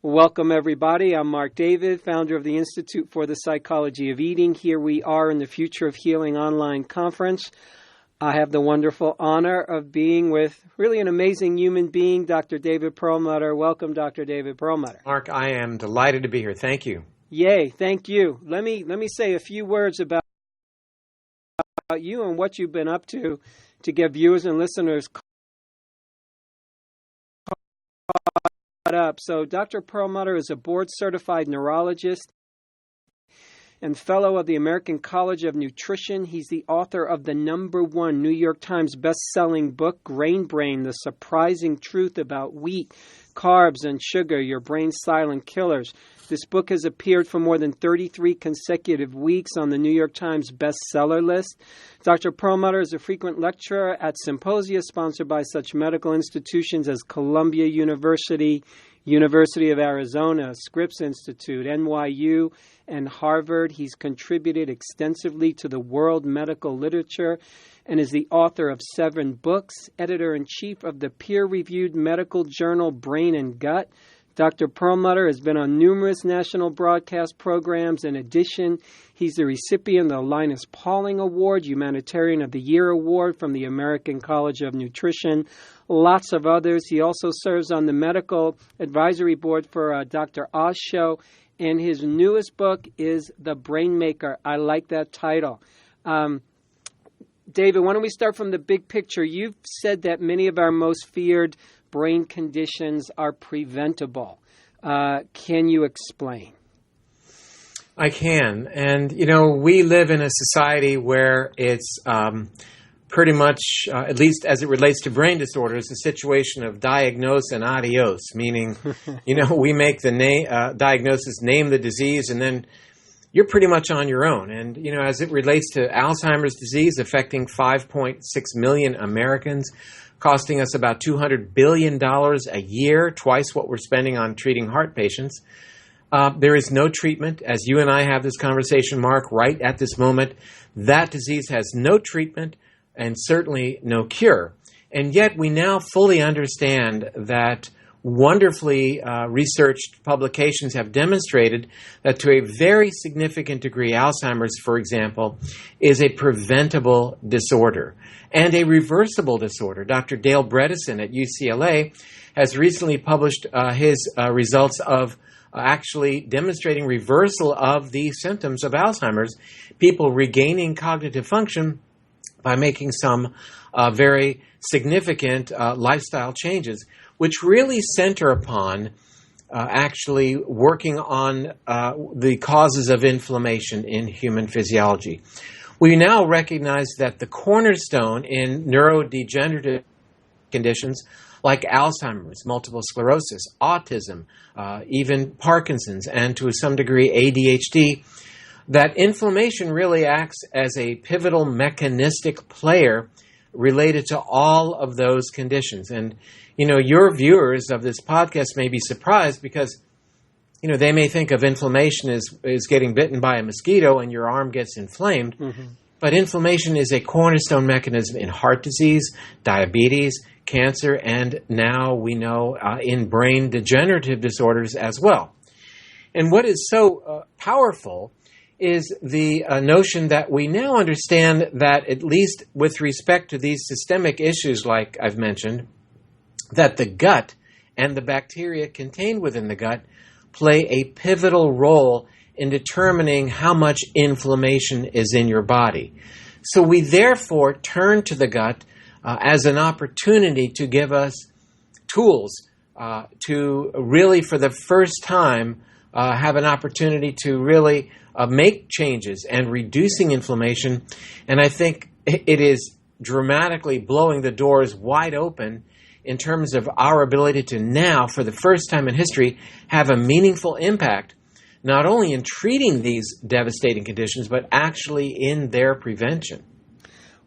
Welcome, everybody. I'm Mark David, founder of the Institute for the Psychology of Eating. Here we are in the Future of Healing online conference. I have the wonderful honor of being with really an amazing human being, Dr. David Perlmutter. Welcome, Dr. David Perlmutter. Mark, I am delighted to be here. Thank you. Yay, thank you. Let me say a few words about you and what you've been up to get viewers and listeners caught up. So Dr. Perlmutter is a board-certified neurologist and fellow of the American College of Nutrition. He's the author of the #1 New York Times best-selling book, Grain Brain, The Surprising Truth About Wheat, Carbs, and Sugar, Your Brain's Silent Killers. This book has appeared for more than 33 consecutive weeks on the New York Times bestseller list. Dr. Perlmutter is a frequent lecturer at symposia sponsored by such medical institutions as Columbia University, University of Arizona, Scripps Institute, NYU, and Harvard. He's contributed extensively to the world medical literature and is the author of 7 books, editor-in-chief of the peer-reviewed medical journal Brain and Gut. Dr. Perlmutter has been on numerous national broadcast programs. In addition, he's the recipient of the Linus Pauling Award, Humanitarian of the Year Award from the American College of Nutrition, lots of others. He also serves on the medical advisory board for Dr. Oz Show, and his newest book is The Brain Maker. I like that title. David, why don't we start from the big picture? You've said that many of our most feared brain conditions are preventable. Can you explain? I can. And, we live in a society where it's pretty much, at least as it relates to brain disorders, a situation of diagnose and adios, meaning, we make the diagnosis, name the disease, and then you're pretty much on your own. And, as it relates to Alzheimer's disease affecting 5.6 million Americans, costing us about $200 billion a year, twice what we're spending on treating heart patients. There is no treatment. As you and I have this conversation, Mark, right at this moment, that disease has no treatment and certainly no cure. And yet we now fully understand that wonderfully researched publications have demonstrated that to a very significant degree, Alzheimer's, for example, is a preventable disorder and a reversible disorder. Dr. Dale Bredesen at UCLA has recently published his results of actually demonstrating reversal of the symptoms of Alzheimer's, people regaining cognitive function by making some very significant lifestyle changes, which really center upon actually working on the causes of inflammation in human physiology. We now recognize that the cornerstone in neurodegenerative conditions like Alzheimer's, multiple sclerosis, autism, even Parkinson's, and to some degree ADHD, that inflammation really acts as a pivotal mechanistic player related to all of those conditions. And, your viewers of this podcast may be surprised because, they may think of inflammation as getting bitten by a mosquito and your arm gets inflamed. Mm-hmm. But inflammation is a cornerstone mechanism in heart disease, diabetes, cancer, and now we know in brain degenerative disorders as well. And what is so powerful is the notion that we now understand that, at least with respect to these systemic issues like I've mentioned, that the gut and the bacteria contained within the gut play a pivotal role in determining how much inflammation is in your body. So we therefore turn to the gut as an opportunity to give us tools to really, for the first time, have an opportunity to really make changes and reducing inflammation. And I think it is dramatically blowing the doors wide open in terms of our ability to now, for the first time in history, have a meaningful impact, not only in treating these devastating conditions, but actually in their prevention.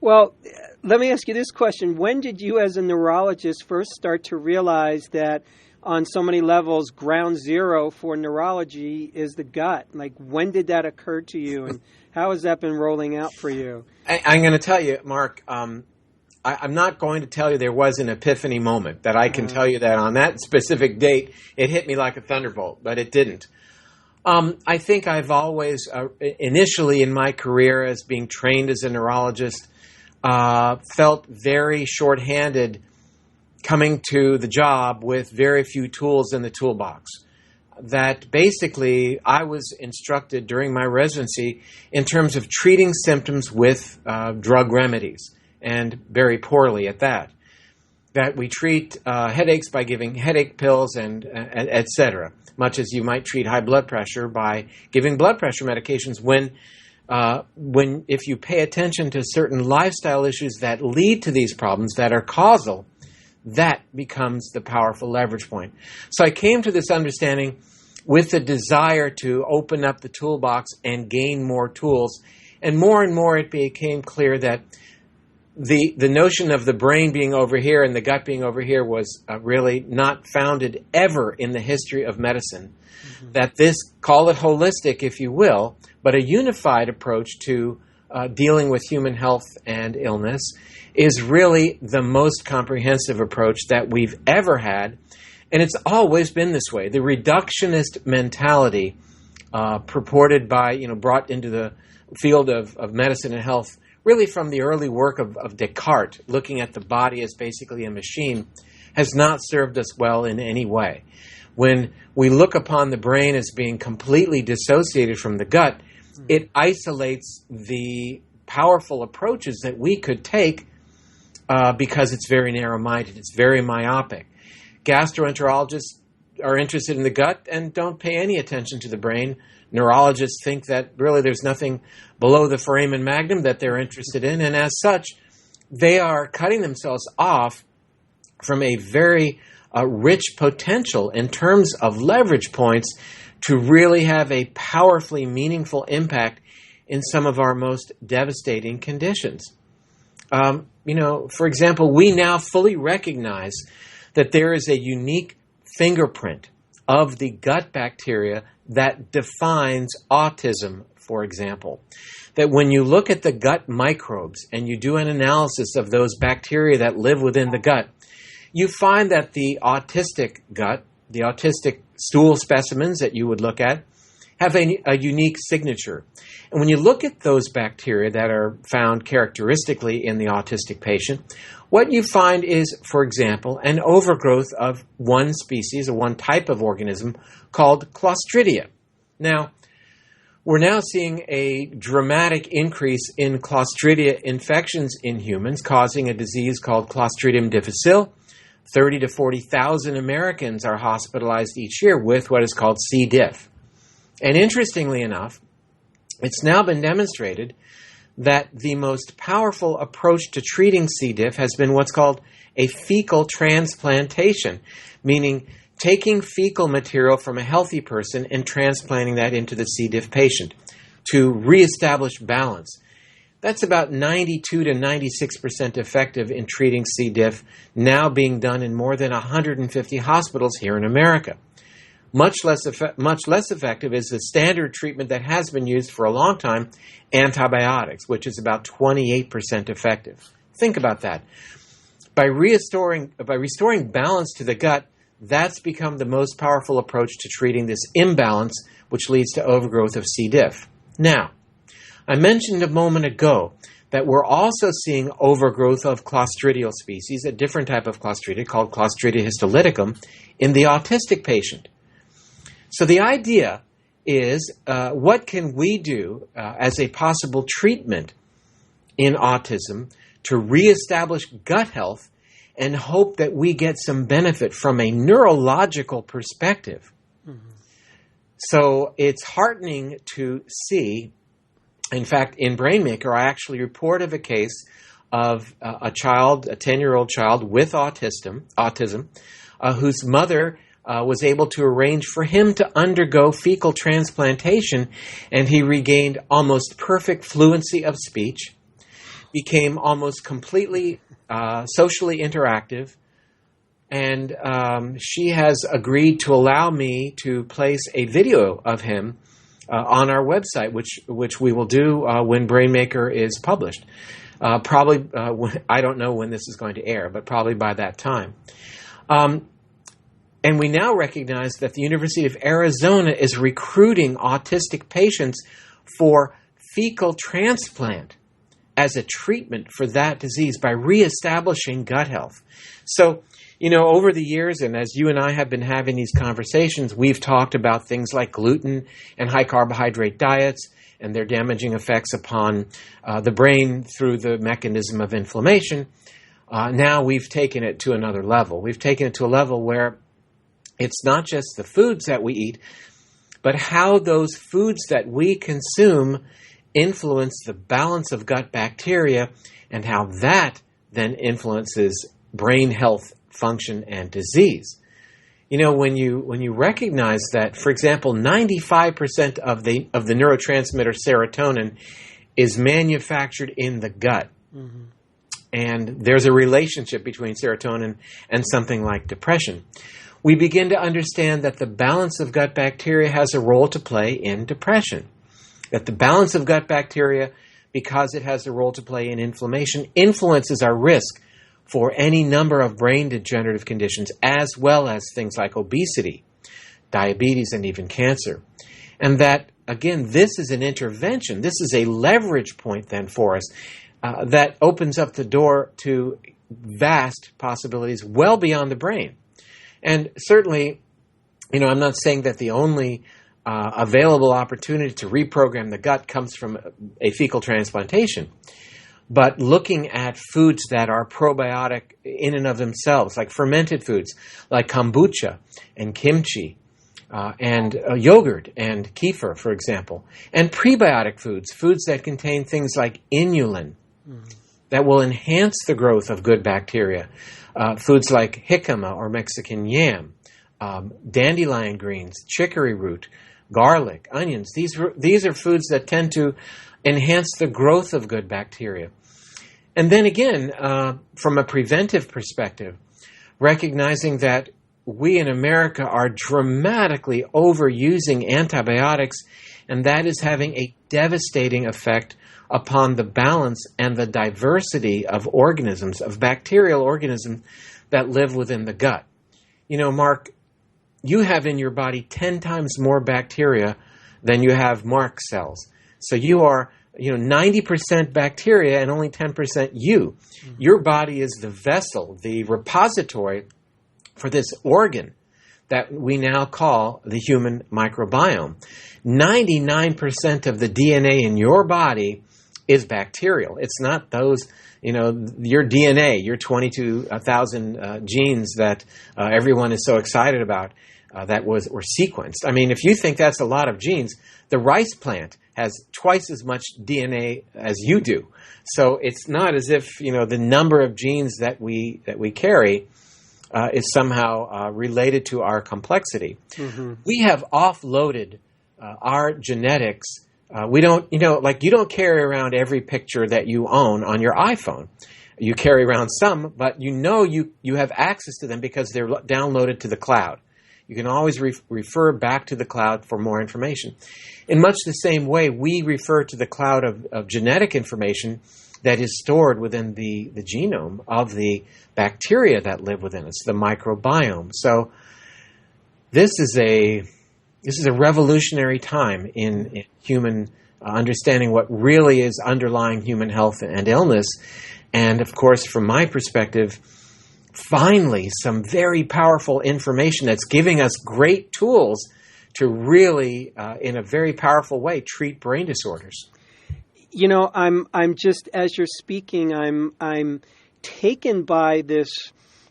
Well, let me ask you this question. When did you as a neurologist first start to realize that on so many levels, ground zero for neurology is the gut? Like, when did that occur to you, and how has that been rolling out for you? I'm going to tell you, Mark, I'm not going to tell you there was an epiphany moment, that I can tell you that on that specific date it hit me like a thunderbolt, but it didn't. I think I've always, initially in my career as being trained as a neurologist, felt very shorthanded coming to the job with very few tools in the toolbox. That basically I was instructed during my residency in terms of treating symptoms with drug remedies, and very poorly at that. That we treat headaches by giving headache pills and et cetera, much as you might treat high blood pressure by giving blood pressure medications when if you pay attention to certain lifestyle issues that lead to these problems that are causal, that becomes the powerful leverage point. So I came to this understanding with the desire to open up the toolbox and gain more tools. And more it became clear that the notion of the brain being over here and the gut being over here was really not founded ever in the history of medicine. Mm-hmm. That this, call it holistic if you will, but a unified approach to dealing with human health and illness is really the most comprehensive approach that we've ever had. And it's always been this way. The reductionist mentality purported by, brought into the field of medicine and health really from the early work of Descartes, looking at the body as basically a machine, has not served us well in any way. When we look upon the brain as being completely dissociated from the gut, it isolates the powerful approaches that we could take because it's very narrow-minded, it's very myopic. Gastroenterologists are interested in the gut and don't pay any attention to the brain. Neurologists think that really there's nothing below the foramen magnum that they're interested in, and as such, they are cutting themselves off from a very rich potential in terms of leverage points to really have a powerfully meaningful impact in some of our most devastating conditions. For example, we now fully recognize that there is a unique fingerprint of the gut bacteria that defines autism, for example. That when you look at the gut microbes and you do an analysis of those bacteria that live within the gut, you find that the autistic gut, the autistic stool specimens that you would look at, have a unique signature. And when you look at those bacteria that are found characteristically in the autistic patient, what you find is, for example, an overgrowth of one species or one type of organism called Clostridia. Now, we're now seeing a dramatic increase in Clostridia infections in humans, causing a disease called Clostridium difficile. 30 to 40,000 Americans are hospitalized each year with what is called C. diff. And interestingly enough, it's now been demonstrated that the most powerful approach to treating C. diff has been what's called a fecal transplantation, meaning taking fecal material from a healthy person and transplanting that into the C. diff patient to reestablish balance. That's about 92 to 96% effective in treating C. diff, now being done in more than 150 hospitals here in America. Much less effective is the standard treatment that has been used for a long time, antibiotics, which is about 28% effective. Think about that. By restoring balance to the gut, that's become the most powerful approach to treating this imbalance, which leads to overgrowth of C. diff. Now, I mentioned a moment ago that we're also seeing overgrowth of Clostridial species, a different type of Clostridia called Clostridia histolyticum, in the autistic patient. So the idea is, what can we do as a possible treatment in autism to reestablish gut health and hope that we get some benefit from a neurological perspective? Mm-hmm. So it's heartening to see. In fact, in BrainMaker, I actually report of a case of a 10-year-old child with autism, whose mother was able to arrange for him to undergo fecal transplantation, and he regained almost perfect fluency of speech, became almost completely socially interactive, and she has agreed to allow me to place a video of him on our website, which we will do when BrainMaker is published. Probably, I don't know when this is going to air, but probably by that time. And we now recognize that the University of Arizona is recruiting autistic patients for fecal transplant as a treatment for that disease by reestablishing gut health. So, over the years, and as you and I have been having these conversations, we've talked about things like gluten and high carbohydrate diets and their damaging effects upon the brain through the mechanism of inflammation. Now we've taken it to another level. We've taken it to a level where it's not just the foods that we eat, but how those foods that we consume influence the balance of gut bacteria and how that then influences brain health, function, and disease. When you recognize that, for example, 95% of the neurotransmitter serotonin is manufactured in the gut. Mm-hmm. And there's a relationship between serotonin and something like depression. We begin to understand that the balance of gut bacteria has a role to play in depression. That the balance of gut bacteria, because it has a role to play in inflammation, influences our risk for any number of brain degenerative conditions, as well as things like obesity, diabetes, and even cancer. And that, again, this is an intervention. This is a leverage point then for us that opens up the door to vast possibilities well beyond the brain. And certainly, I'm not saying that the only available opportunity to reprogram the gut comes from a fecal transplantation. But looking at foods that are probiotic in and of themselves, like fermented foods, like kombucha and kimchi, and yogurt and kefir, for example, and prebiotic foods that contain things like inulin, that will enhance the growth of good bacteria, foods like jicama or Mexican yam, dandelion greens, chicory root, garlic, onions. These are foods that tend to enhance the growth of good bacteria. And then again, from a preventive perspective, recognizing that we in America are dramatically overusing antibiotics, and that is having a devastating effect upon the balance and the diversity of organisms, of bacterial organisms that live within the gut. Mark, you have in your body 10 times more bacteria than you have Mark cells. So you are 90% bacteria and only 10% you. Mm-hmm. Your body is the vessel, the repository for this organ that we now call the human microbiome. 99% of the DNA in your body is bacterial. It's not those, your DNA, your 22,000 genes that everyone is so excited about that were sequenced. I mean, if you think that's a lot of genes, the rice plant has twice as much DNA as you do. So it's not as if, the number of genes that we carry is somehow related to our complexity. Mm-hmm. We have offloaded our genetics. We don't, you don't carry around every picture that you own on your iPhone. You carry around some, but you have access to them because they're downloaded to the cloud. You can always refer back to the cloud for more information. In much the same way, we refer to the cloud of genetic information that is stored within the genome of the bacteria that live within us, the microbiome. So this is a revolutionary time in human understanding what really is underlying human health and illness. And of course, from my perspective, finally, some very powerful information that's giving us great tools to really, in a very powerful way, treat brain disorders. I'm just, as you're speaking, I'm taken by this,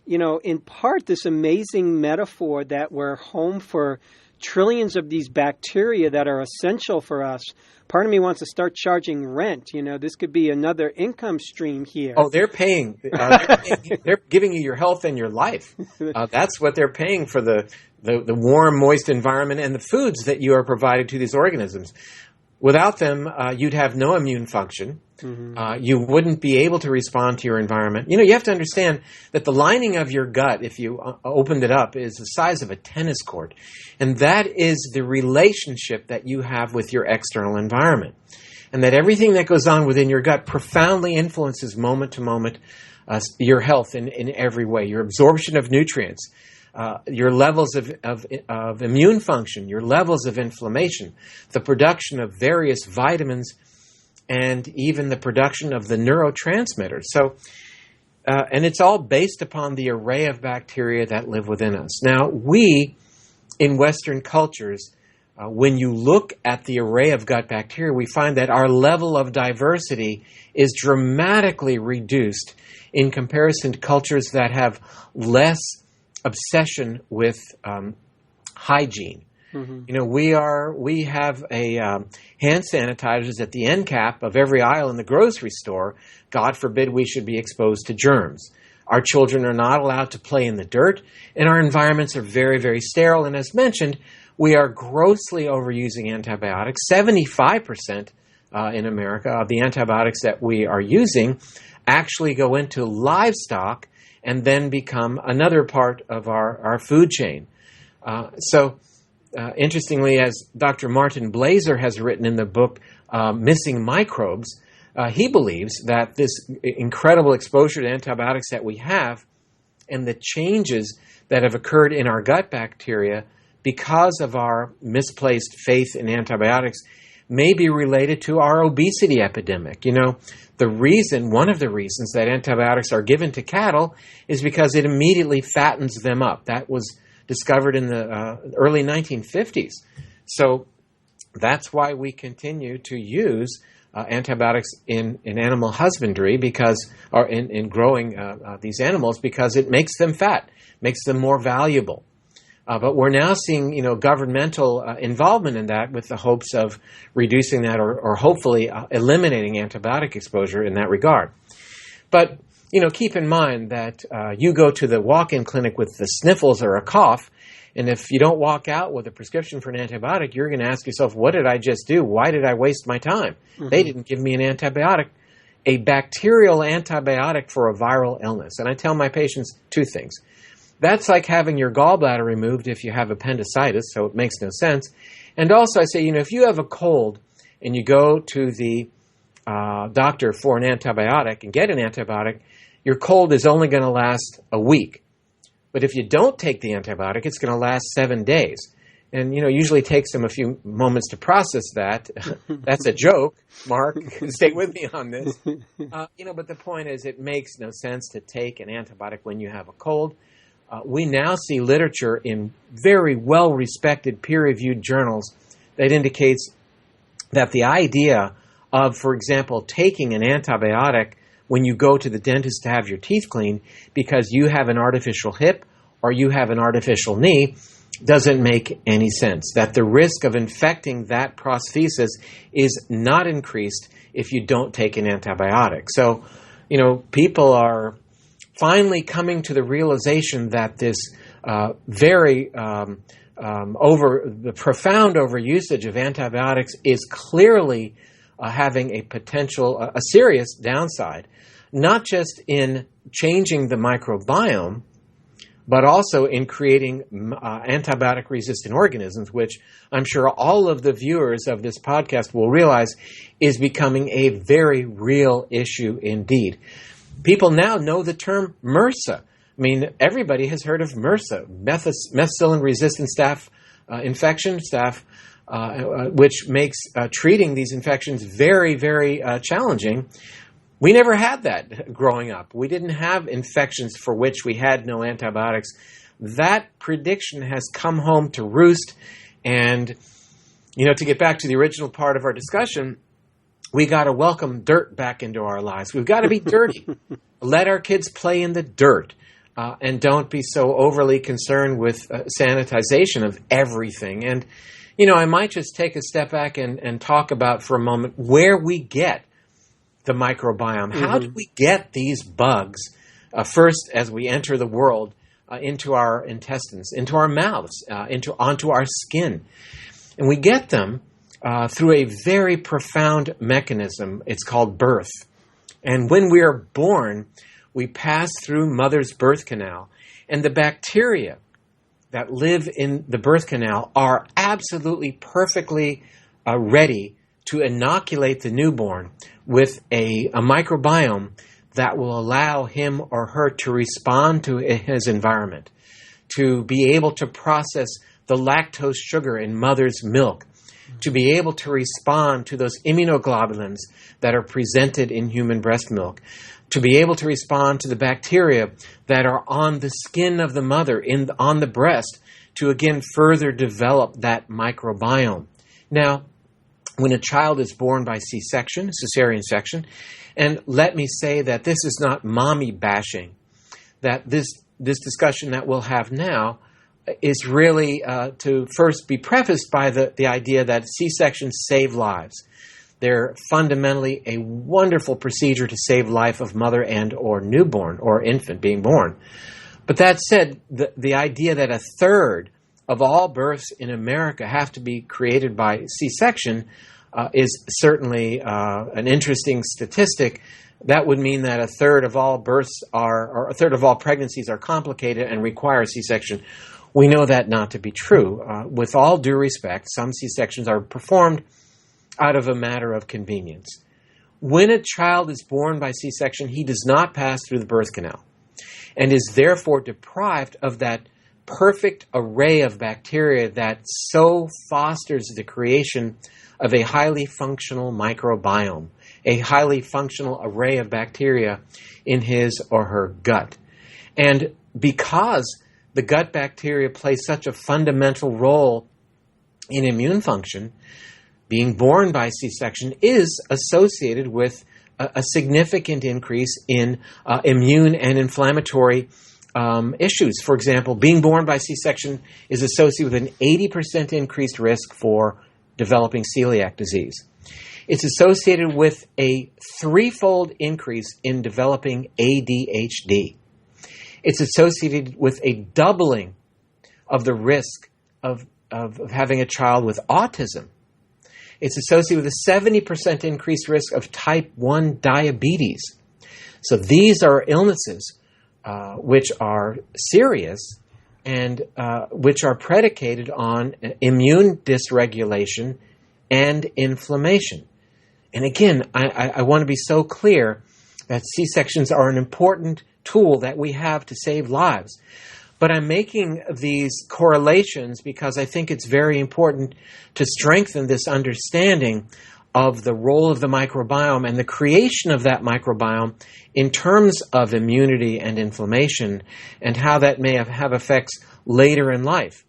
in part, this amazing metaphor that we're home for trillions of these bacteria that are essential for us. Part of me wants to start charging rent. This could be another income stream here. Oh, they're paying. They're giving you your health and your life. That's what they're paying for the warm, moist environment and the foods that you are provided to these organisms. Without them, you'd have no immune function. Mm-hmm. You wouldn't be able to respond to your environment. You have to understand that the lining of your gut, if you opened it up, is the size of a tennis court. And that is the relationship that you have with your external environment. and that everything that goes on within your gut profoundly influences moment to moment your health in every way, your absorption of nutrients, your levels of immune function, your levels of inflammation, the production of various vitamins, and even the production of the neurotransmitters. So, and it's all based upon the array of bacteria that live within us. Now, we, in Western cultures, when you look at the array of gut bacteria, we find that our level of diversity is dramatically reduced in comparison to cultures that have less obsession with hygiene. Mm-hmm. You know, we have hand sanitizers at the end cap of every aisle in the grocery store. God forbid we should be exposed to germs. Our children are not allowed to play in the dirt, and our environments are very, very sterile. And as mentioned, we are grossly overusing antibiotics. 75% in America of the antibiotics that we are using actually go into livestock and then become another part of our food chain. Interestingly, as Dr. Martin Blaser has written in the book Missing Microbes, he believes that this incredible exposure to antibiotics that we have and the changes that have occurred in our gut bacteria because of our misplaced faith in antibiotics may be related to our obesity epidemic. You know, one of the reasons that antibiotics are given to cattle is because it immediately fattens them up. That was discovered in the early 1950s. So that's why we continue to use antibiotics in animal husbandry or in growing these animals, because it makes them fat, makes them more valuable. But we're now seeing, governmental involvement in that with the hopes of reducing that or hopefully eliminating antibiotic exposure in that regard. But, keep in mind that you go to the walk-in clinic with the sniffles or a cough, and if you don't walk out with a prescription for an antibiotic, you're going to ask yourself, what did I just do? Why did I waste my time? Mm-hmm. They didn't give me an antibiotic, a bacterial antibiotic for a viral illness. And I tell my patients two things. That's like having your gallbladder removed if you have appendicitis, so it makes no sense. And also I say, if you have a cold and you go to the doctor for an antibiotic and get an antibiotic, your cold is only going to last a week. But if you don't take the antibiotic, it's going to last 7 days. And, usually takes them a few moments to process that. That's a joke, Mark. Stay with me on this. But the point is it makes no sense to take an antibiotic when you have a cold. We now see literature in very well-respected peer-reviewed journals that indicates that the idea of, for example, taking an antibiotic when you go to the dentist to have your teeth cleaned because you have an artificial hip or you have an artificial knee doesn't make any sense. That the risk of infecting that prosthesis is not increased if you don't take an antibiotic. So, people are finally coming to the realization that this the profound overusage of antibiotics is clearly having a potential, a serious downside, not just in changing the microbiome, but also in creating antibiotic-resistant organisms, which I'm sure all of the viewers of this podcast will realize is becoming a very real issue indeed. People now know the term MRSA. I mean, everybody has heard of MRSA, methicillin-resistant staph infection, which makes treating these infections very, very challenging. We never had that growing up. We didn't have infections for which we had no antibiotics. That prediction has come home to roost. And, to get back to the original part of our discussion, we got to welcome dirt back into our lives. We've got to be dirty. Let our kids play in the dirt. And don't be so overly concerned with sanitization of everything. And, I might just take a step back and talk about for a moment where we get the microbiome. Mm-hmm. How do we get these bugs, first as we enter the world, into our intestines, into our mouths, onto our skin? And we get them through a very profound mechanism. It's called birth. And when we are born, we pass through mother's birth canal. And the bacteria that live in the birth canal are absolutely perfectly ready to inoculate the newborn with a microbiome that will allow him or her to respond to his environment, to be able to process the lactose sugar in mother's milk, to be able to respond to those immunoglobulins that are presented in human breast milk, to be able to respond to the bacteria that are on the skin of the mother, on the breast, to again further develop that microbiome. Now, when a child is born by C-section, cesarean section, and let me say that this is not mommy bashing, that this discussion that we'll have now is really to first be prefaced by the idea that C-sections save lives. They're fundamentally a wonderful procedure to save life of mother and or newborn or infant being born. But that said, the idea that a third of all births in America have to be created by C-section is certainly an interesting statistic. That would mean that a third of all births or a third of all pregnancies are complicated and require C-section. We know that not to be true. With all due respect, some C-sections are performed out of a matter of convenience. When a child is born by C-section, he does not pass through the birth canal and is therefore deprived of that perfect array of bacteria that so fosters the creation of a highly functional microbiome, a highly functional array of bacteria in his or her gut. And because the gut bacteria play such a fundamental role in immune function, being born by C-section is associated with a significant increase in immune and inflammatory issues. For example, being born by C-section is associated with an 80% increased risk for developing celiac disease. It's associated with a threefold increase in developing ADHD. It's associated with a doubling of the risk of having a child with autism. It's associated with a 70% increased risk of type 1 diabetes. So these are illnesses which are serious and which are predicated on immune dysregulation and inflammation. And again, I want to be so clear that C-sections are an important tool that we have to save lives. But I'm making these correlations because I think it's very important to strengthen this understanding of the role of the microbiome and the creation of that microbiome in terms of immunity and inflammation and how that may have effects later in life.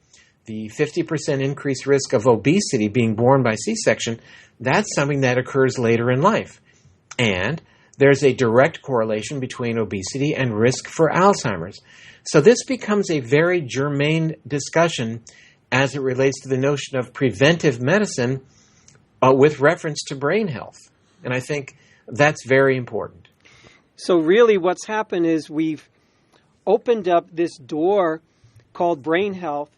The 50% increased risk of obesity being born by C-section, that's something that occurs later in life. And there's a direct correlation between obesity and risk for Alzheimer's. So this becomes a very germane discussion as it relates to the notion of preventive medicine with reference to brain health. And I think that's very important. So really what's happened is we've opened up this door called brain health.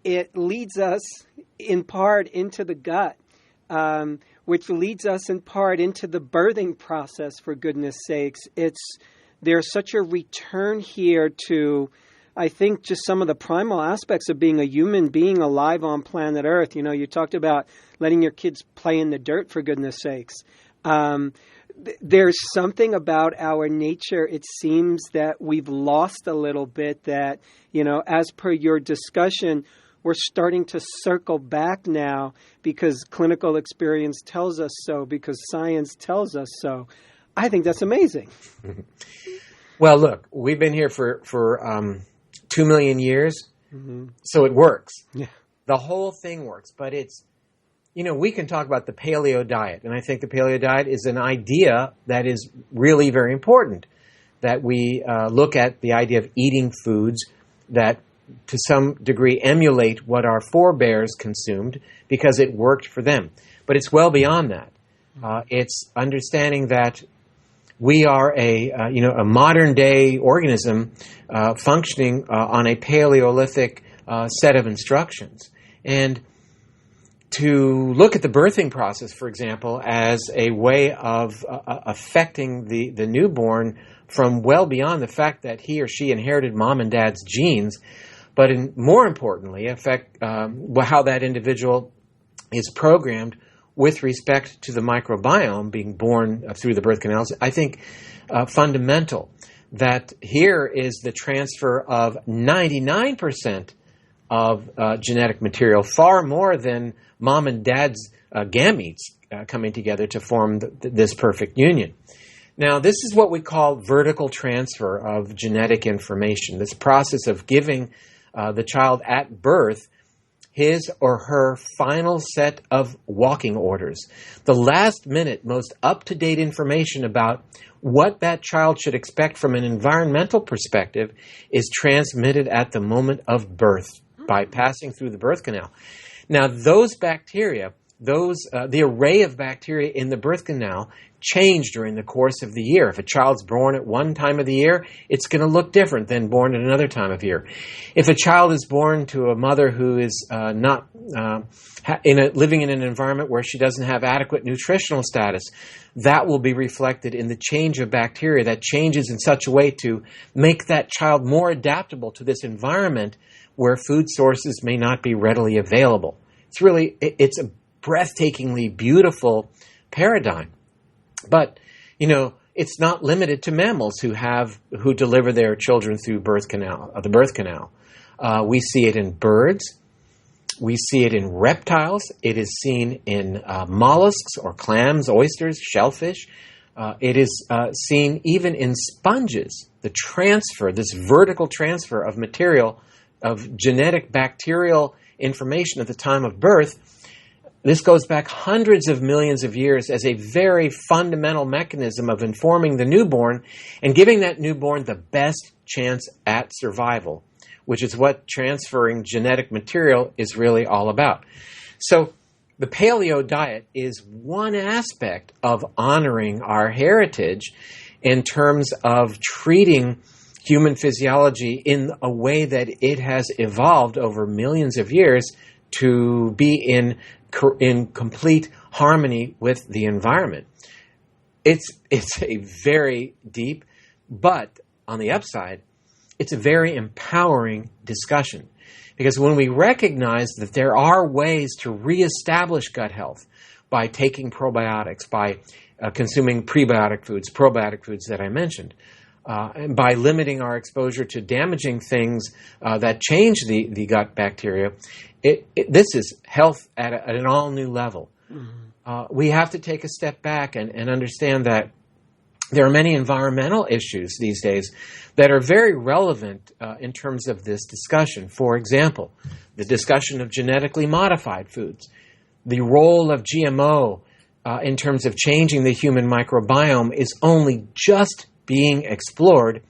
It leads us in part into the gut, which leads us in part into the birthing process, for goodness sakes. There's such a return here to, I think, just some of the primal aspects of being a human being alive on planet Earth. You know, you talked about letting your kids play in the dirt, for goodness sakes. There's something about our nature, it seems, that we've lost a little bit that, you know, as per your discussion, we're starting to circle back now because clinical experience tells us so, because science tells us so. I think that's amazing. Well, look, we've been here for 2 million years, so it works. Yeah. The whole thing works, but it's, you know, we can talk about the paleo diet, and I think the paleo diet is an idea that is really very important, that we look at the idea of eating foods that to some degree emulate what our forebears consumed because it worked for them. But it's well beyond that. It's understanding that we are a modern day organism functioning on a Paleolithic set of instructions. And to look at the birthing process, for example, as a way of affecting the newborn from well beyond the fact that he or she inherited mom and dad's genes, but more importantly, affect how that individual is programmed with respect to the microbiome being born through the birth canals, I think fundamental. That here is the transfer of 99% of genetic material, far more than mom and dad's gametes coming together to form this perfect union. Now, this is what we call vertical transfer of genetic information, this process of giving the child at birth his or her final set of walking orders. The last minute, most up-to-date information about what that child should expect from an environmental perspective is transmitted at the moment of birth by passing through the birth canal. Now, those bacteria, the array of bacteria in the birth canal change during the course of the year. If a child's born at one time of the year, it's going to look different than born at another time of year. If a child is born to a mother who is not living in an environment where she doesn't have adequate nutritional status, that will be reflected in the change of bacteria that changes in such a way to make that child more adaptable to this environment where food sources may not be readily available. It's a breathtakingly beautiful paradigm. But, it's not limited to mammals who deliver their children through the birth canal. We see it in birds. We see it in reptiles. It is seen in mollusks or clams, oysters, shellfish. It is seen even in sponges. This vertical transfer of material, of genetic bacterial information at the time of birth. This goes back hundreds of millions of years as a very fundamental mechanism of informing the newborn and giving that newborn the best chance at survival, which is what transferring genetic material is really all about. So the paleo diet is one aspect of honoring our heritage in terms of treating human physiology in a way that it has evolved over millions of years to be in complete harmony with the environment. It's a very deep, but on the upside, it's a very empowering discussion. Because when we recognize that there are ways to reestablish gut health by taking probiotics, by consuming probiotic foods that I mentioned, and by limiting our exposure to damaging things that change the gut bacteria, this is health at an all-new level. Mm-hmm. We have to take a step back and understand that there are many environmental issues these days that are very relevant in terms of this discussion. For example, the discussion of genetically modified foods, the role of GMO in terms of changing the human microbiome is only just being explored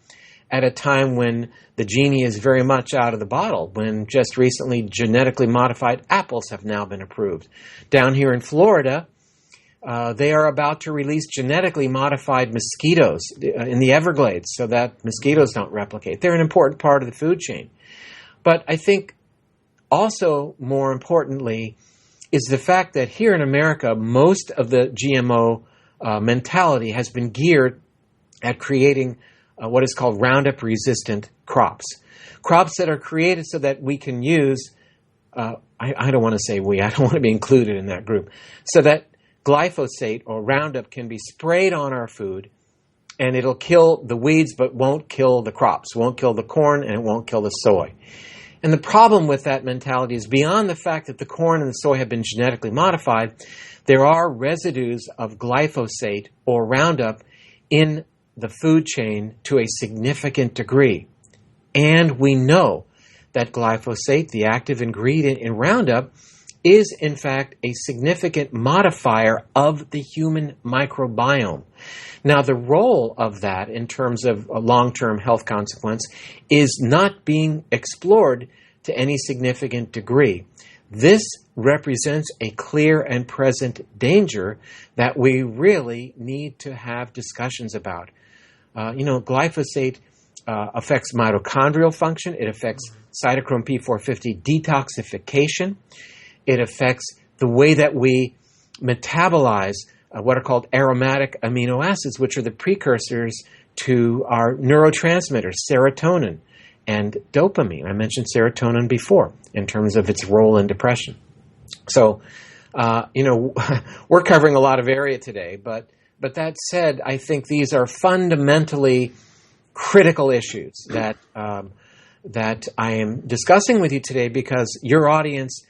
at a time when the genie is very much out of the bottle, when just recently genetically modified apples have now been approved. Down here in Florida, they are about to release genetically modified mosquitoes in the Everglades so that mosquitoes don't replicate. They're an important part of the food chain. But I think also more importantly is the fact that here in America, most of the GMO mentality has been geared at creating what is called Roundup-resistant crops. Crops that are created so that we can use, I don't want to say we, I don't want to be included in that group, so that glyphosate or Roundup can be sprayed on our food and it'll kill the weeds but won't kill the crops, won't kill the corn, and it won't kill the soy. And the problem with that mentality is beyond the fact that the corn and the soy have been genetically modified, there are residues of glyphosate or Roundup in the food chain to a significant degree. And we know that glyphosate, the active ingredient in Roundup, is in fact a significant modifier of the human microbiome. Now, the role of that in terms of a long-term health consequence is not being explored to any significant degree. This represents a clear and present danger that we really need to have discussions about. Glyphosate affects mitochondrial function. It affects cytochrome P450 detoxification. It affects the way that we metabolize what are called aromatic amino acids, which are the precursors to our neurotransmitters, serotonin and dopamine. I mentioned serotonin before in terms of its role in depression. So we're covering a lot of area today, but that said, I think these are fundamentally critical issues that I am discussing with you today, because your audience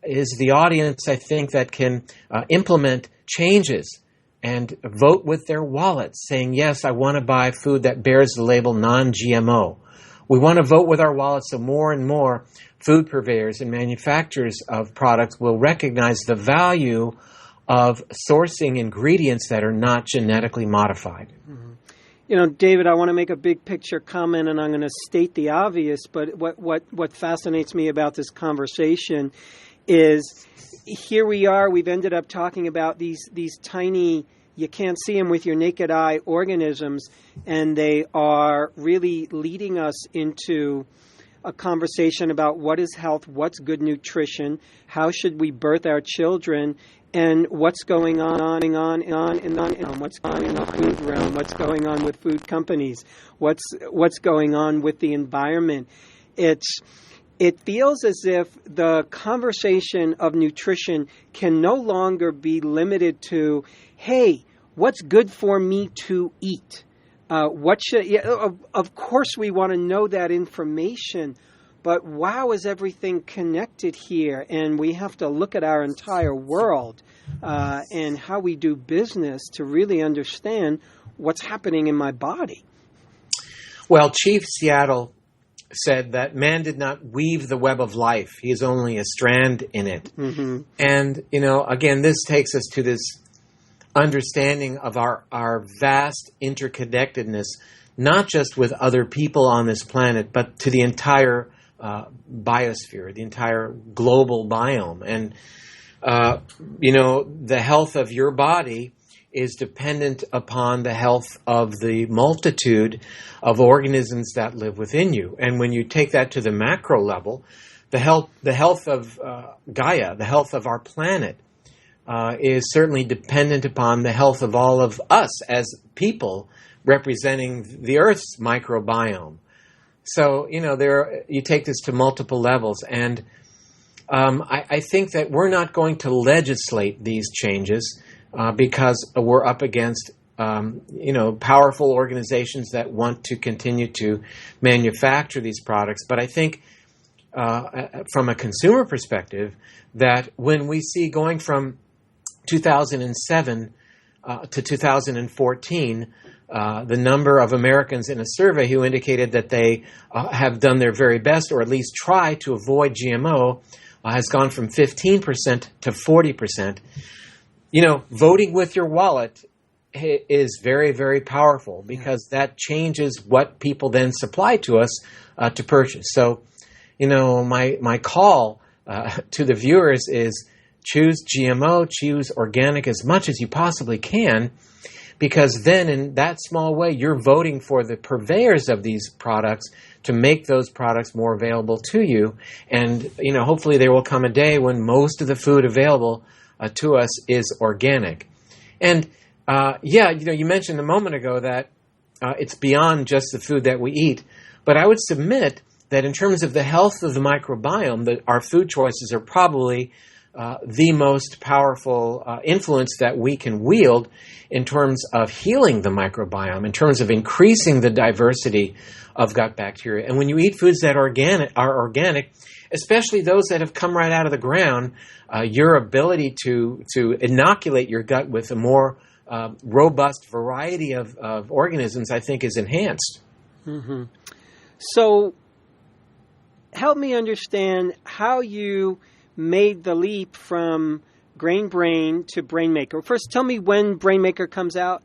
is the audience, I think, that can implement changes and vote with their wallets, saying, yes, I want to buy food that bears the label non-GMO. We want to vote with our wallets so more and more food purveyors and manufacturers of products will recognize the value of sourcing ingredients that are not genetically modified. Mm-hmm. David, I want to make a big picture comment, and I'm going to state the obvious, but what fascinates me about this conversation is here we are, we've ended up talking about these tiny, you can't see them with your naked eye, organisms, and they are really leading us into a conversation about what is health, what's good nutrition, how should we birth our children, and what's going on, what's going on in the food realm, what's going on with food companies, what's going on with the environment. It feels as if the conversation of nutrition can no longer be limited to, hey, what's good for me to eat? Of course we want to know that information, but wow, is everything connected here? And we have to look at our entire world and how we do business to really understand what's happening in my body. Well, Chief Seattle said that man did not weave the web of life. He is only a strand in it. Mm-hmm. And, again, this takes us to this understanding of our vast interconnectedness, not just with other people on this planet, but to the entire biosphere, the entire global biome. And, the health of your body is dependent upon the health of the multitude of organisms that live within you. And when you take that to the macro level, the health of Gaia, the health of our planet, is certainly dependent upon the health of all of us as people representing the Earth's microbiome. So, you take this to multiple levels, and I think that we're not going to legislate these changes because we're up against, powerful organizations that want to continue to manufacture these products. But I think from a consumer perspective, that when we see going from 2007 to 2014, the number of Americans in a survey who indicated that they have done their very best, or at least try to avoid GMO, has gone from 15% to 40%. Voting with your wallet is very, very powerful, because that changes what people then supply to us to purchase. So, my call to the viewers is choose GMO, choose organic as much as you possibly can, because then in that small way, you're voting for the purveyors of these products to make those products more available to you. And, hopefully there will come a day when most of the food available to us is organic. And, you mentioned a moment ago that it's beyond just the food that we eat. But I would submit that in terms of the health of the microbiome, that our food choices are probably the most powerful influence that we can wield in terms of healing the microbiome, in terms of increasing the diversity of gut bacteria. And when you eat foods that are organic, especially those that have come right out of the ground, your ability to inoculate your gut with a more robust variety of organisms, I think, is enhanced. Mm-hmm. So help me understand how you made the leap from Grain Brain to Brainmaker. First, tell me when Brainmaker comes out.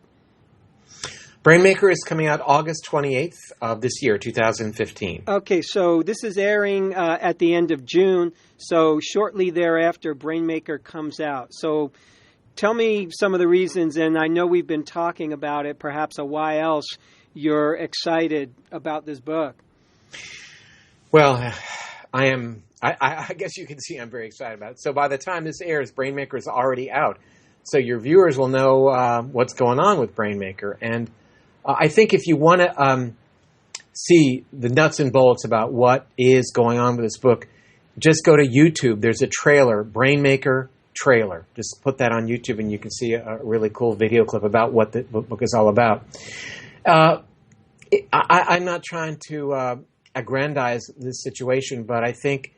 Brainmaker is coming out August 28th of this year, 2015. Okay, so this is airing at the end of June. So shortly thereafter, Brainmaker comes out. So tell me some of the reasons, and I know we've been talking about it, perhaps why else you're excited about this book. Well, I guess you can see I'm very excited about it. So by the time this airs, Brainmaker is already out. So your viewers will know what's going on with Brainmaker. And I think if you want to see the nuts and bolts about what is going on with this book, just go to YouTube. There's a trailer, Brainmaker trailer. Just put that on YouTube and you can see a really cool video clip about what the book is all about. I'm not trying to aggrandize this situation, but I think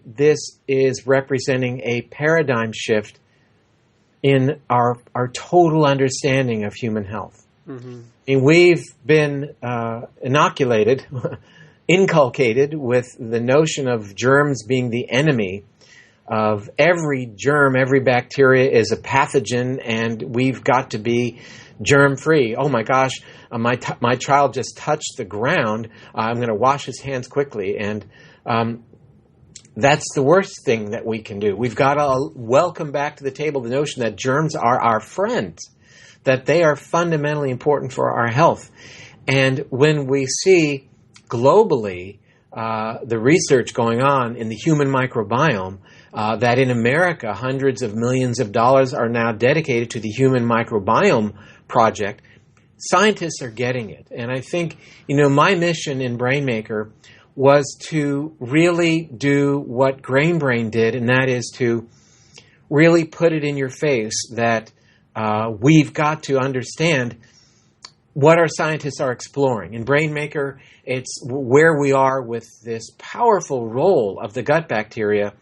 this is representing a paradigm shift in our total understanding of human health. Mm-hmm. And we've been inculcated with the notion of germs being the enemy of every germ. Every bacteria is a pathogen, and we've got to be germ-free. Oh my gosh, my child just touched the ground. I'm going to wash his hands quickly. And that's the worst thing that we can do. We've got to welcome back to the table the notion that germs are our friends, that they are fundamentally important for our health. And when we see globally the research going on in the human microbiome, that in America hundreds of millions of dollars are now dedicated to the Human Microbiome Project, scientists are getting it. And I think, my mission in Brainmaker was to really do what Grain Brain did, and that is to really put it in your face that we've got to understand what our scientists are exploring. In Brainmaker, it's where we are with this powerful role of the gut bacteria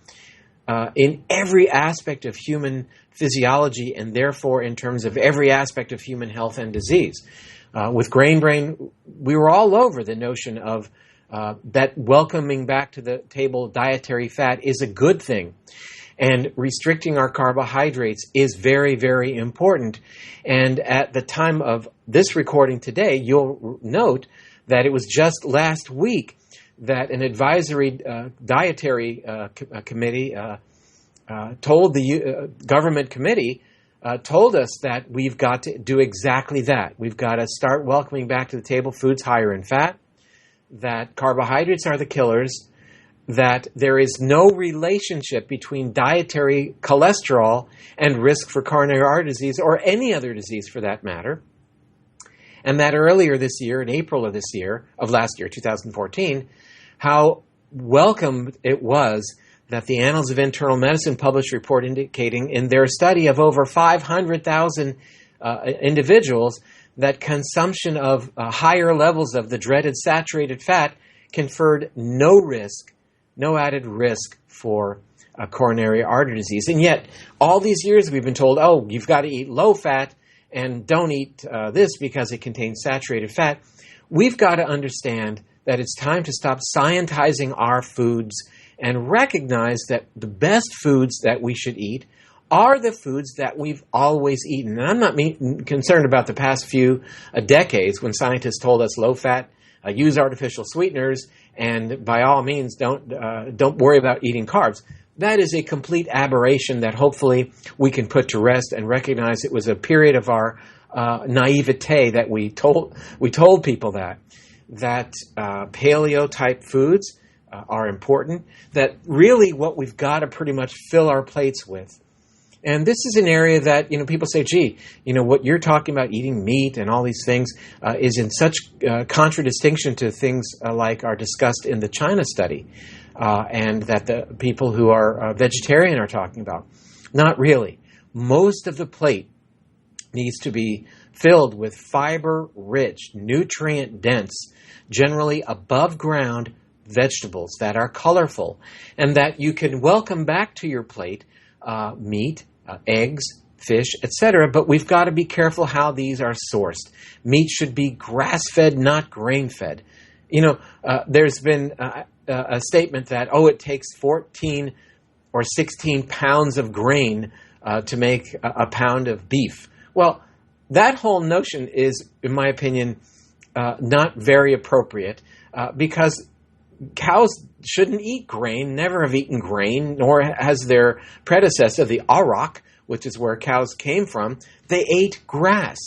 in every aspect of human physiology, and therefore in terms of every aspect of human health and disease. With Grain Brain, we were all over the notion of that welcoming back to the table dietary fat is a good thing. And restricting our carbohydrates is very, very important. And at the time of this recording today, you'll note that it was just last week that an advisory dietary committee told the government committee, told us that we've got to do exactly that. We've got to start welcoming back to the table foods higher in fat, that carbohydrates are the killers, that there is no relationship between dietary cholesterol and risk for coronary artery disease or any other disease for that matter, and that earlier this year, in April of last year, 2014, how welcome it was that the Annals of Internal Medicine published a report indicating in their study of over 500,000 individuals that consumption of higher levels of the dreaded saturated fat conferred no added risk for coronary artery disease. And yet, all these years we've been told, oh, you've got to eat low fat and don't eat this because it contains saturated fat. We've got to understand that it's time to stop scientizing our foods and recognize that the best foods that we should eat are the foods that we've always eaten. And I'm not concerned about the past few decades when scientists told us low fat, use artificial sweeteners, and by all means don't worry about eating carbs. That is a complete aberration that hopefully we can put to rest and recognize it was a period of our naivete that we told people that paleo type foods are important, that really what we've got to pretty much fill our plates with. And this is an area that, people say, gee, what you're talking about, eating meat and all these things, is in such contradistinction to things like are discussed in the China study, and that the people who are vegetarian are talking about. Not really. Most of the plate needs to be filled with fiber-rich, nutrient-dense, generally above-ground vegetables that are colorful, and that you can welcome back to your plate meat, eggs, fish, etc. But we've got to be careful how these are sourced. Meat should be grass-fed, not grain-fed. There's been a statement that, it takes 14 or 16 pounds of grain to make a pound of beef. Well, that whole notion is, in my opinion, not very appropriate because cows shouldn't eat grain, never have eaten grain, nor has their predecessor, the auroch, which is where cows came from, they ate grass.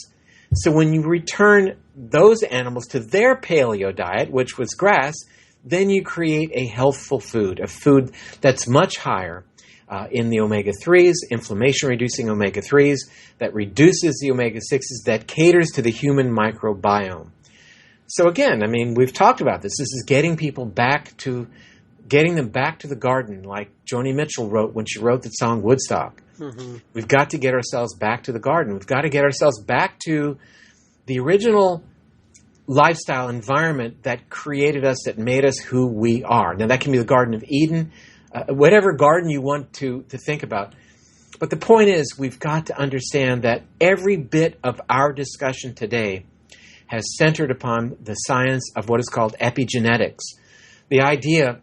So when you return those animals to their paleo diet, which was grass, then you create a healthful food, a food that's much higher in the omega-3s, inflammation-reducing omega-3s, that reduces the omega-6s, that caters to the human microbiome. So again, we've talked about this. This is getting people back to getting them back to the garden, like Joni Mitchell wrote when she wrote the song Woodstock. Mm-hmm. We've got to get ourselves back to the garden. We've got to get ourselves back to the original lifestyle environment that created us, that made us who we are. Now, that can be the Garden of Eden, whatever garden you want to think about. But the point is, we've got to understand that every bit of our discussion today has centered upon the science of what is called epigenetics. The idea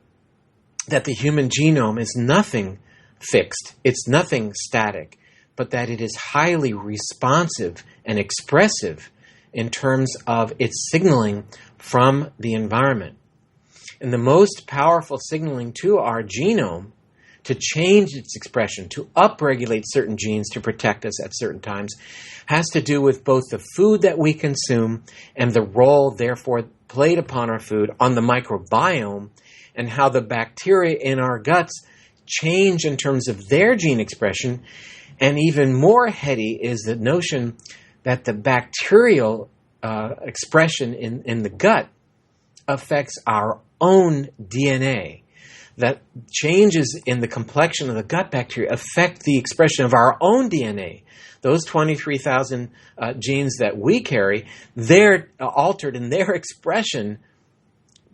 that the human genome is nothing fixed, it's nothing static, but that it is highly responsive and expressive in terms of its signaling from the environment. And the most powerful signaling to our genome to change its expression, to upregulate certain genes to protect us at certain times, has to do with both the food that we consume and the role, therefore, played upon our food on the microbiome, and how the bacteria in our guts change in terms of their gene expression. And even more heady is the notion that the bacterial expression in the gut affects our own DNA. That changes in the complexion of the gut bacteria affect the expression of our own DNA. Those 23,000 genes that we carry, they're altered in their expression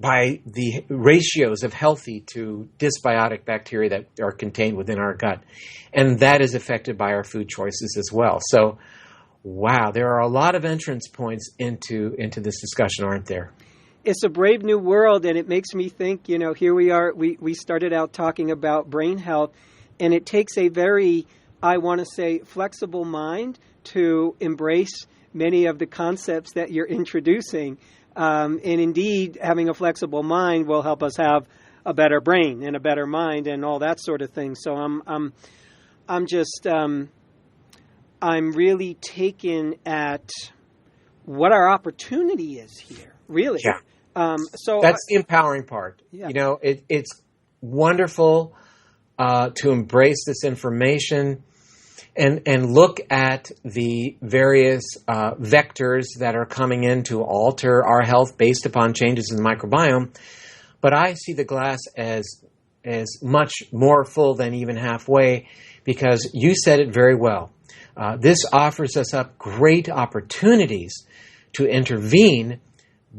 by the ratios of healthy to dysbiotic bacteria that are contained within our gut. And that is affected by our food choices as well. So, wow, there are a lot of entrance points into this discussion, aren't there? It's a brave new world, and it makes me think, here we are, we started out talking about brain health, and it takes a very, I want to say, flexible mind to embrace many of the concepts that you're introducing. And indeed, having a flexible mind will help us have a better brain and a better mind and all that sort of thing. So I'm really taken at what our opportunity is here, really. Yeah. So that's the empowering part. Yeah. It's wonderful to embrace this information and look at the various vectors that are coming in to alter our health based upon changes in the microbiome. But I see the glass as much more full than even halfway, because you said it very well. This offers us up great opportunities to intervene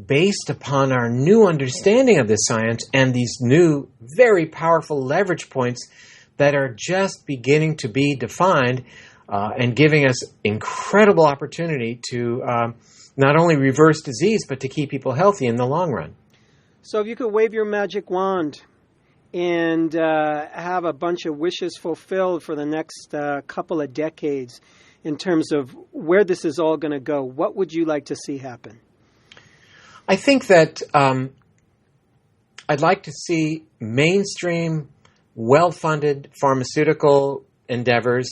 based upon our new understanding of this science and these new, very powerful leverage points that are just beginning to be defined and giving us incredible opportunity to not only reverse disease, but to keep people healthy in the long run. So if you could wave your magic wand and have a bunch of wishes fulfilled for the next couple of decades in terms of where this is all going to go, what would you like to see happen? I think that I'd like to see mainstream, well-funded pharmaceutical endeavors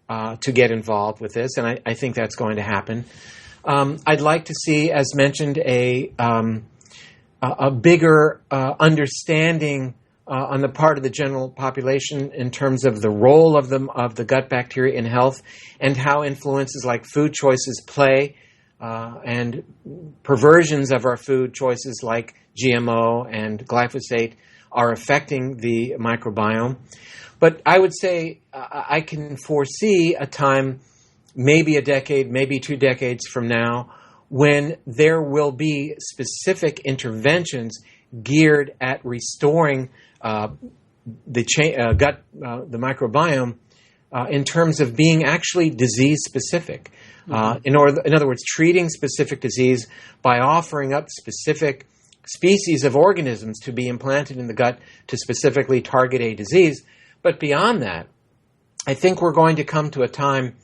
to get involved with this, and I think that's going to happen. I'd like to see, as mentioned, a bigger understanding on the part of the general population in terms of the role of the gut bacteria in health and how influences like food choices play and perversions of our food choices like GMO and glyphosate are affecting the microbiome. But I would say I can foresee a time, maybe a decade, maybe 2 decades from now, when there will be specific interventions geared at restoring the microbiome in terms of being actually disease specific. In other words, treating specific disease by offering up specific species of organisms to be implanted in the gut to specifically target a disease. But beyond that, I think we're going to come to a time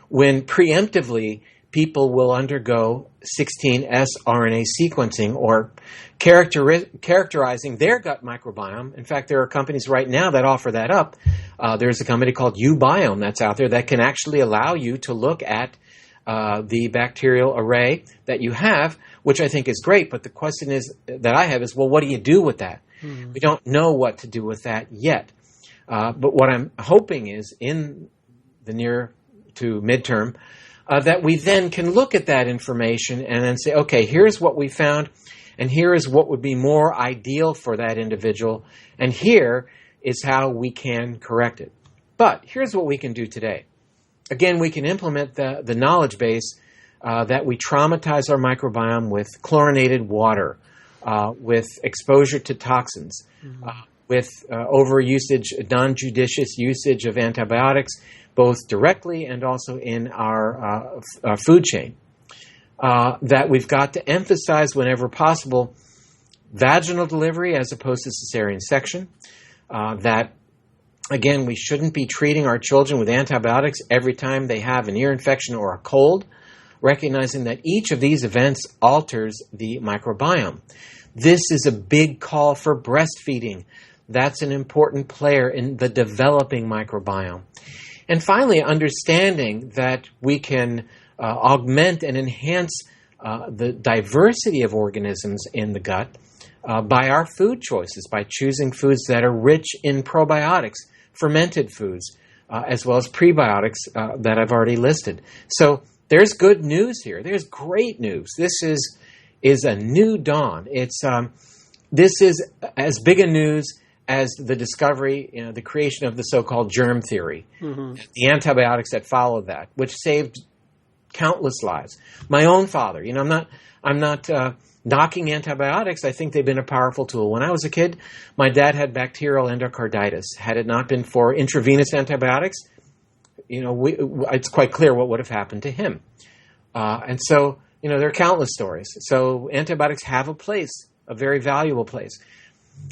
when preemptively people will undergo 16S RNA sequencing or characterizing their gut microbiome. In fact, there are companies right now that offer that up. There's a company called uBiome that's out there that can actually allow you to look at the bacterial array that you have, which I think is great. But the question that I have is, well, what do you do with that? Mm-hmm. We don't know what to do with that yet. But what I'm hoping is in the near to midterm, that we then can look at that information and then say, okay, here's what we found. and here is what would be more ideal for that individual, and here is how we can correct it. But here's what we can do today. Again, we can implement the knowledge base that we traumatize our microbiome with chlorinated water, with exposure to toxins, with overusage, non-judicious usage of antibiotics, both directly and also in our food chain. That we've got to emphasize whenever possible vaginal delivery as opposed to cesarean section. That, again, we shouldn't be treating our children with antibiotics every time they have an ear infection or a cold, recognizing that each of these events alters the microbiome. This is a big call for breastfeeding. That's an important player in the developing microbiome. And finally, understanding that we can augment and enhance the diversity of organisms in the gut by our food choices, by choosing foods that are rich in probiotics, fermented foods, as well as prebiotics that I've already listed. So there's good news here. There's great news. This is a new dawn. This is as big a news as the discovery, the creation of the so-called germ theory, the antibiotics that followed that, which saved countless lives. My own father, I'm not knocking antibiotics. I think they've been a powerful tool. When I was a kid, my dad had bacterial endocarditis. Had it not been for intravenous antibiotics, it's quite clear what would have happened to him. And so, there are countless stories. So antibiotics have a place, a very valuable place.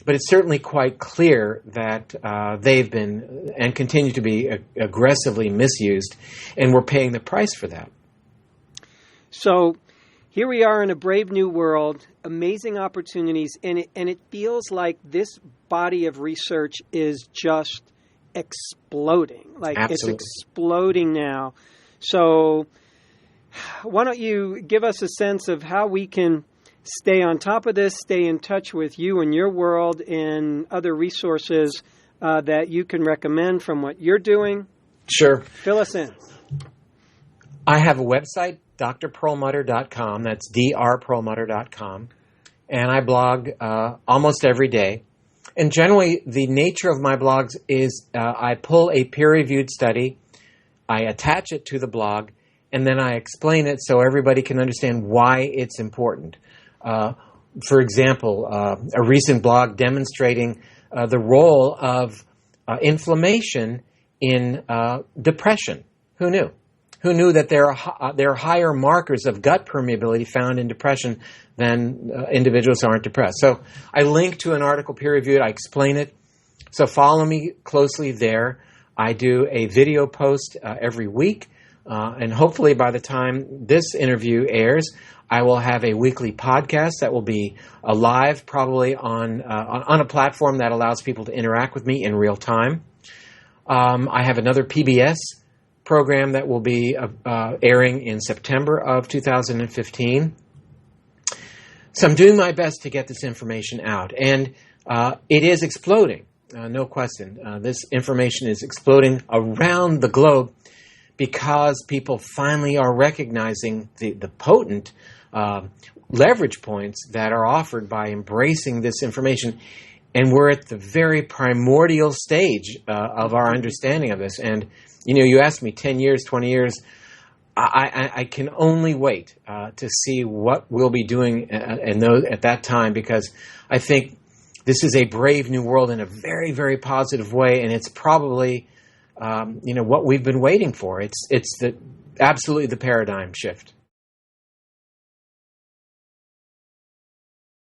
But it's certainly quite clear that they've been and continue to be aggressively misused, and we're paying the price for that. So here we are in a brave new world, amazing opportunities, and it feels like this body of research is just exploding. Like Absolutely. It's exploding now. So why don't you give us a sense of how we can stay on top of this, stay in touch with you and your world and other resources that you can recommend from what you're doing? Sure. Fill us in. I have a website, drperlmutter.com. That's drperlmutter.com. And I blog almost every day. And generally, the nature of my blogs is I pull a peer-reviewed study, I attach it to the blog, and then I explain it so everybody can understand why it's important. For example, a recent blog demonstrating the role of inflammation in depression. Who knew? Who knew that there are higher markers of gut permeability found in depression than individuals who aren't depressed? So I link to an article peer-reviewed. I explain it. So follow me closely there. I do a video post every week. And hopefully by the time this interview airs, I will have a weekly podcast that will be live, probably on a platform that allows people to interact with me in real time. I have another PBS program that will be airing in September of 2015. So I'm doing my best to get this information out. And it is exploding, no question. This information is exploding around the globe because people finally are recognizing the potent leverage points that are offered by embracing this information. And we're at the very primordial stage of our understanding of this. And, you asked me 10 years, 20 years. I can only wait to see what we'll be doing at that time, because I think this is a brave new world in a very, very positive way, and it's probably what we've been waiting for. It's absolutely the paradigm shift.